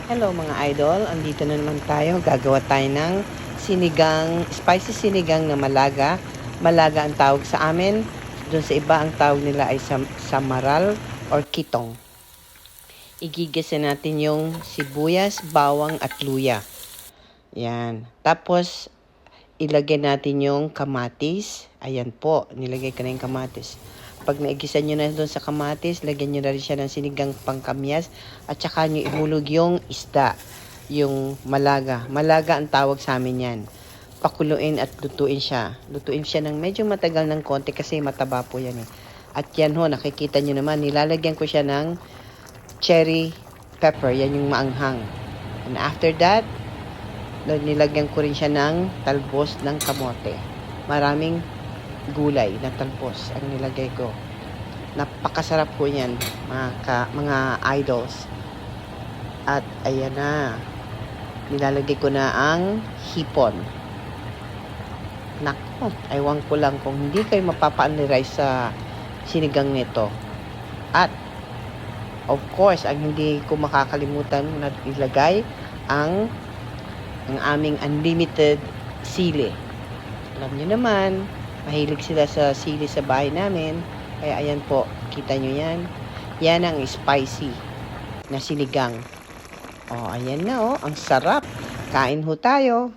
Hello mga idol, andito na naman tayo. Gagawa tayo ng spicy sinigang na malaga. Malaga ang tawag sa amin. Doon sa iba ang tawag nila ay samaral or kitong. Igigisa natin yung sibuyas, bawang at luya. Yan. Tapos ilagay natin yung kamatis. Ayan po, nilagay ko na yung kamatis. Pag naigisa nyo na doon sa kamatis, lagyan nyo na rin siya ng sinigang pangkamyas at saka nyo ihulog yung isda, yung malaga. Malaga ang tawag sa amin yan. Pakuluin at lutuin siya. Lutuin siya ng medyo matagal ng konti kasi mataba po yan eh. At yan ho, nakikita nyo naman, nilalagyan ko siya ng cherry pepper. Yan yung maanghang. And after that, nilagyan ko rin siya ng talbos ng kamote. Maraming gulay na talbos ang nilagay ko. Napakasarap po yan, mga idols. At ayan na. Nilalagay ko na ang hipon. Nako, aywan ko lang kung hindi kayo mapapa-analyze sa sinigang nito. At of course, ang hindi ko makakalimutan na ilagay ang aming unlimited sili. Alam nyo naman, mahilig sila sa sili sa bahay namin. Kaya ayan po, kita nyo yan. Yan ang spicy na sinigang. Oh, ayan na oh, ang sarap. Kain ho tayo.